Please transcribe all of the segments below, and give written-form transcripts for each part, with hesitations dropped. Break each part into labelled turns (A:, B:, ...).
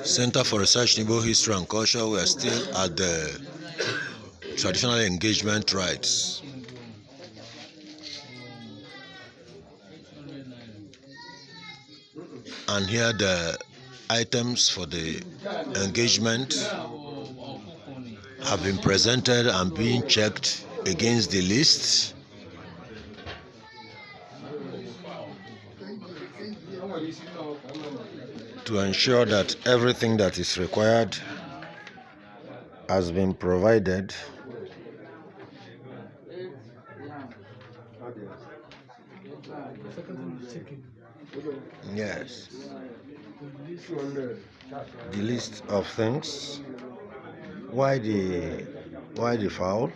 A: Center for Research in Igbo History and Culture. We are still at the traditional engagement rites. And here the items for the engagement have been presented and being checked against the list. To ensure that everything that is required has been provided. Yes. The list of things. Why the fowl?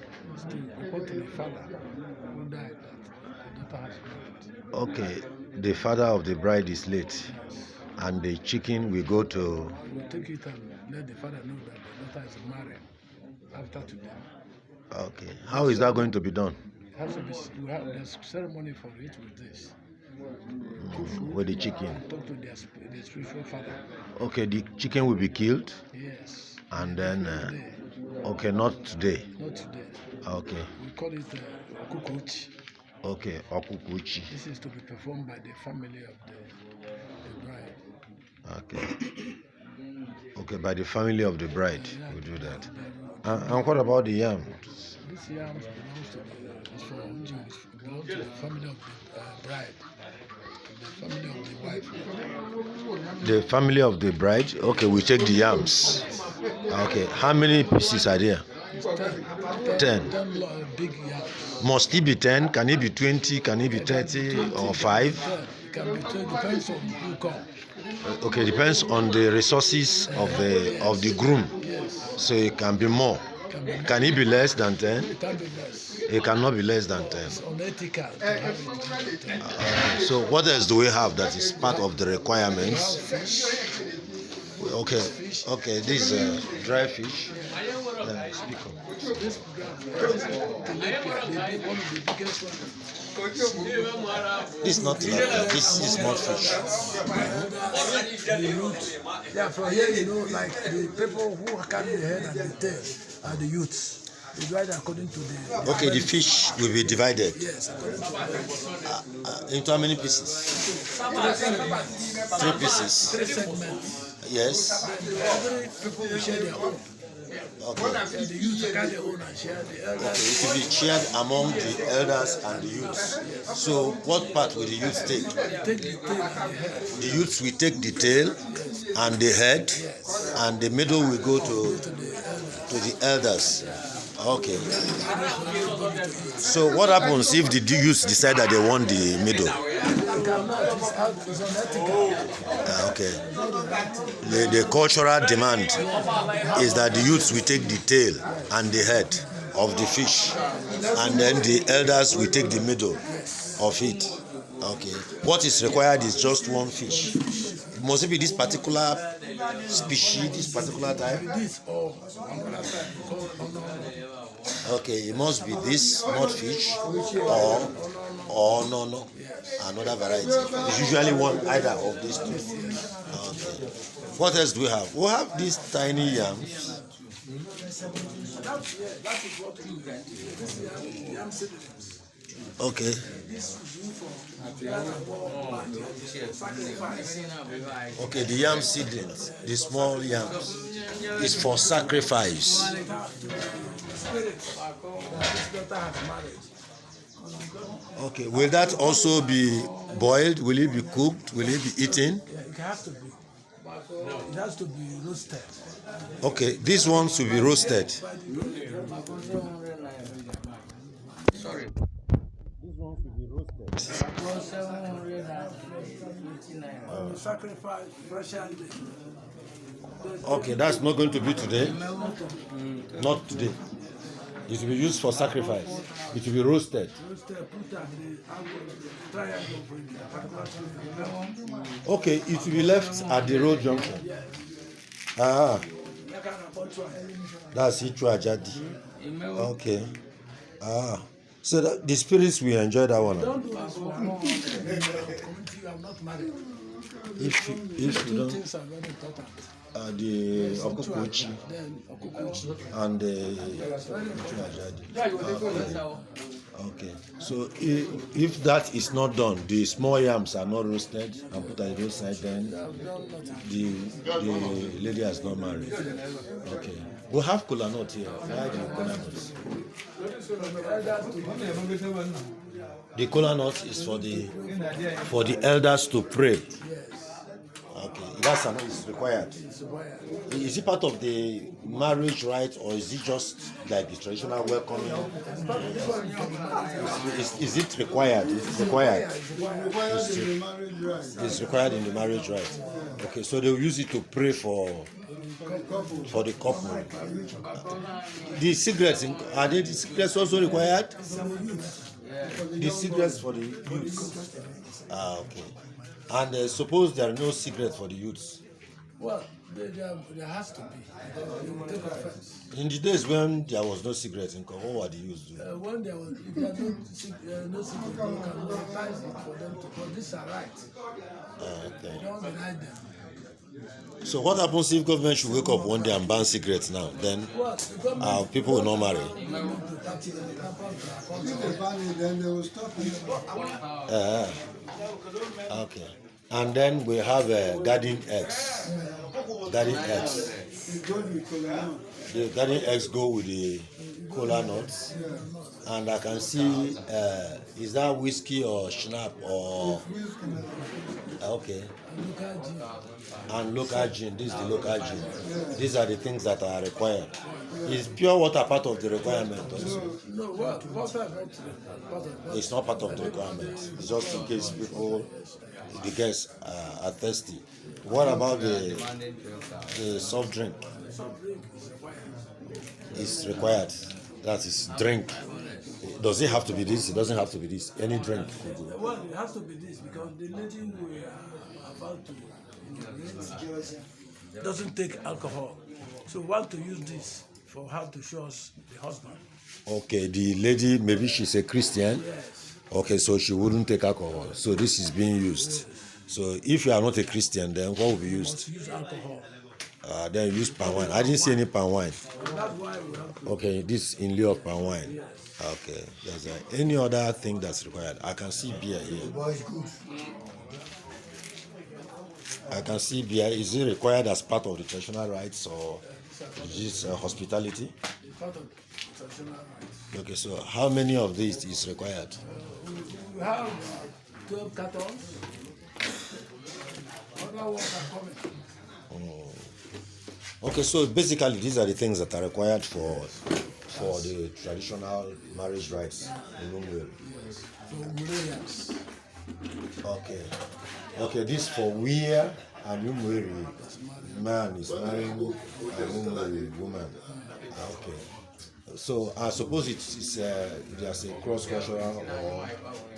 A: Okay, the father of the bride is late, and the chicken will go to.
B: We'll take it and let the father know that the daughter is married after today.
A: Okay, how is that going to be done?
B: It has to be. There's ceremony for it with this.
A: With the chicken.
B: Talk to the spiritual father.
A: Okay, the chicken will be killed.
B: Yes.
A: And then. Okay, not today.
B: Not today.
A: Okay.
B: We call it OTUOCHA.
A: Okay, OTUOCHA.
B: This is to be performed by the family of the bride.
A: Okay. Okay, by the family of the bride, we do that. And what about the yams?
B: This yams belongs to the family of the bride. The family of the wife.
A: The family of the bride? Okay, we take the yams. Okay, how many pieces are there? 10.
B: 10 big yams.
A: Must it be 10? Can it be 20? Can it be 30 or 5?
B: It can be 10, depends on who comes.
A: Okay, depends on the resources of the groom.
B: Yes.
A: So it can be more. Can it be less than 10?
B: It can be less.
A: It cannot be less than 10.
B: It's unethical to have it 10.
A: So what else do we have that is part of the requirements? Okay, okay, this is dry fish. Speak up.
B: This tilapia, one of the biggest ones.
A: This is not tilapia, this is not fish.
B: The youth. Yeah, from here you know, like the people who carry the head and the tail are the youths. They divide according to the.
A: Okay, the fish will be divided.
B: Yes, according to the.
A: Into how many pieces? 3 pieces.
B: 3 segments.
A: Yes.
B: Every people will share their own.
A: Okay.
B: And the youth carry their own and share the elders.
A: Okay, it will be shared among the elders and the youths. So, what part will the youths take?
B: Take the tail and the head.
A: The youths will take the tail and the head, and the middle will go to the elders. Okay. So, what happens if the youths decide that they want the middle? Okay. The cultural demand is that the youths will take the tail and the head of the fish, and then the elders will take the middle of it. Okay. What is required is just one fish. Must it be this particular species, this particular type? Okay, it must be this mudfish or no, another variety. It's usually one either of these two. Okay. What else do we have? We have these tiny yams. Okay. Okay, the yam seedlings, the small yams, is for sacrifice. Okay, will that also be boiled? Will it be cooked? Will it be eaten?
B: Yeah, it has to be. It has to be roasted.
A: Okay, these ones will be roasted.
B: Sorry.
A: These ones will be roasted.
B: Sacrifice fresh and.
A: Okay, that's not going to be today. Not today. It will be used for sacrifice. It will be roasted. Okay, it will be left at the road junction. Ah, that's Ichuajadi. Okay. Ah, so the spirits will enjoy that one.
B: Don't do as one. I'm not married.
A: If you
B: Two
A: don't,
B: things are very important.
A: the OTUOCHA
B: Then OTUOCHA.
A: and the okay. So if that is not done, the small yams are not roasted and put at the roadside, then the lady has not married. Okay. We have kola nut here. Why the kola nut? The kola nut is for the elders to pray. Okay, that's is required. Is it part of the marriage rite, or is it just like the traditional welcoming? Is it required? It's required. It's required in the marriage rite. Okay, so they'll use it to pray for the couple. The cigarettes, are the cigarettes also required? The cigarettes for the youth. Okay. And suppose there are no cigarettes for the youths.
B: Well, there has to be. They will take offense.
A: In the days when there was no cigarettes in what were the youths doing?
B: When there was, if there are no cigarettes, you can monetize it for them to. But these are rights.
A: Okay.
B: Don't deny them.
A: So what happens if government should wake up one day and ban cigarettes now? Then people will not marry.
B: If they
C: ban it, then they will stop it.
A: Okay. And then we have garden eggs. Garden eggs. The garden eggs go with the kola nuts. And I can see, is that whiskey or schnapp or... Okay. And local gin. This is the local gin. These are the things that are required. Is pure water part of the requirement also?
B: No, water is not
A: It's not part of the requirement. It's just in case people, the guests are thirsty. What about the soft drink? It's required. That is drink. Does it have to be this? It doesn't have to be this. Any drink.
B: Well, it has to be this because the lady we are about to doesn't take alcohol. So we want to use this for her to show us the husband.
A: Okay, the lady, maybe she's a Christian.
B: Yes.
A: Okay, so she wouldn't take alcohol. So this is being used. So if you are not a Christian, then what will be used?
B: Use alcohol.
A: Then use palm wine. I didn't see any palm wine.
B: That's why we have to.
A: Okay, this in lieu of palm wine.
B: Yes.
A: Okay, there's any other thing that's required. I can see beer here. I can see beer. Is it required as part of the traditional rites, or is it hospitality?
B: It's part of traditional rites.
A: Okay, so how many of these is required?
B: We have 12 cartons. Other ones are coming.
A: Okay, so basically these are the things that are required for the traditional marriage rites in UMUERI.
B: Yes. So UMUERIans.
A: Okay. Okay, this for where an UMUERI man is marrying a UMUERI woman. Okay. So I suppose it's there's a cross-cultural, or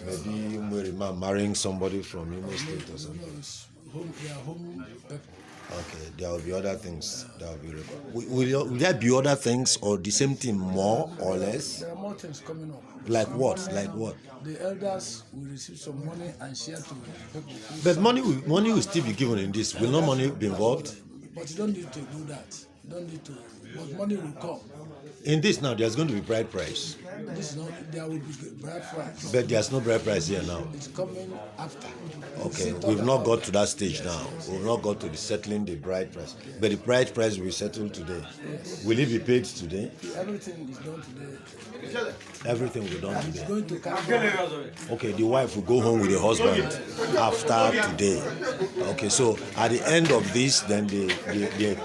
A: maybe UMUERI man marrying somebody from Imo State or something.
B: No, it's home, they are home people.
A: Okay, there will be other things that will be required. Will there be other things, or the same thing, more or less?
B: There are more things coming up.
A: Like what? Like what?
B: The elders will receive some money and share to people.
A: But money will still be given in this. Will not money be involved?
B: But you don't need to do that. You don't need to. But money will come.
A: In this now, there's going to be bride price.
B: This is not. There will be bride price.
A: But there's no bride price here now.
B: It's coming after.
A: Okay, we've not got to that stage now. We've not got to the settling the bride price. But the bride price will settle today.
B: Yes.
A: Will it be paid today?
B: Everything is done today.
A: Everything will be done
B: It's
A: today.
B: going to carry on.
A: Okay, the wife will go home with the husband after today. Okay, so at the end of this, then the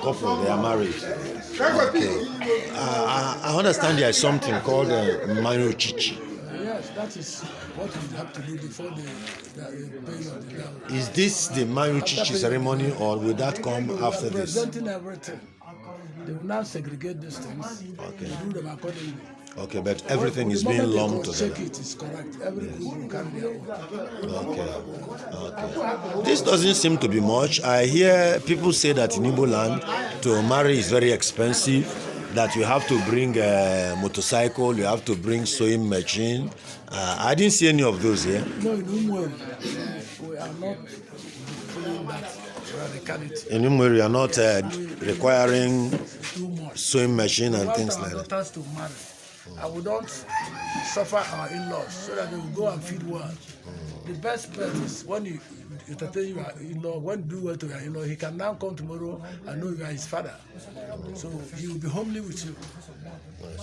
A: couple, they are married. Okay. I understand there is something called Mayochichi.
B: Yes, that is what we have to do before the paying of the dowry.
A: Is this the Mayochichi ceremony, or will that come after this?
B: Presenting everything. They will now segregate these things.
A: Okay.
B: They do them accordingly.
A: Okay, but everything is
B: The
A: being
B: moment
A: lumped
B: they
A: together.
B: check it is correct. Every group will carry their own.
A: Okay. Okay. This doesn't seem to be much. I hear people say that in Igbo land, to marry is very expensive, that you have to bring a motorcycle, you have to bring sewing machine. I didn't see any of those here.
B: No, in UMUERI, we are not following that radicality.
A: In UMUERI, you are not requiring
B: Too much.
A: sewing machine and
B: We
A: things
B: want
A: like
B: our
A: that.
B: daughters to marry, and we don't suffer our in-laws so that they will go and feed well. The best bet is when you entertain your in-law, when you do well to your in-law, he can now come tomorrow and know you are his father. So he will be homely with you.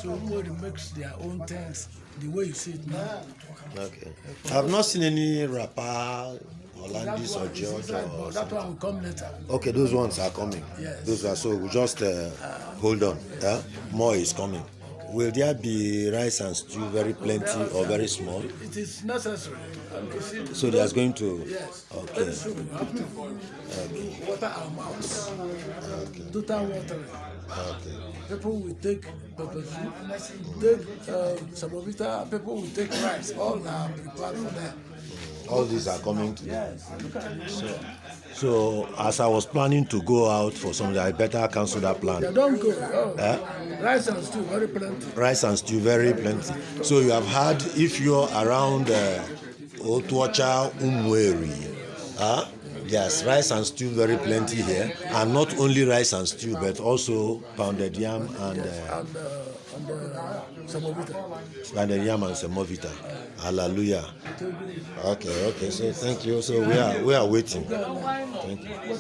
B: So everybody makes their own things the way you see it now.
A: Okay. I've not seen any rapper, Hollandis or George. Or
B: That one will come later.
A: okay, those ones are coming.
B: Yes.
A: Those are so. We just hold on. More is coming. Will there be rice and stew very plenty or very small?
B: It is necessary. And you see,
A: So there's going to.
B: yes.
A: Okay.
B: Very soon we have to water our mouths. Total watering.
A: Okay.
B: People will take pepper soup, take samovita, people will take rice. All are prepared for them.
A: All these are coming to.
B: Yes. Look at it.
A: So as I was planning to go out for something, I better cancel that plan.
B: Yeah, don't go. Rice and stew, very plenty.
A: Rice and stew very plenty. So you have had, if you're around OTUOCHA, UMUERI, there's rice and stew very plenty here, and not only rice and stew, but also pounded yam and
B: Samovita.
A: pounded yam and semovita. Hallelujah. Okay. So thank you. So we are waiting. Thank you.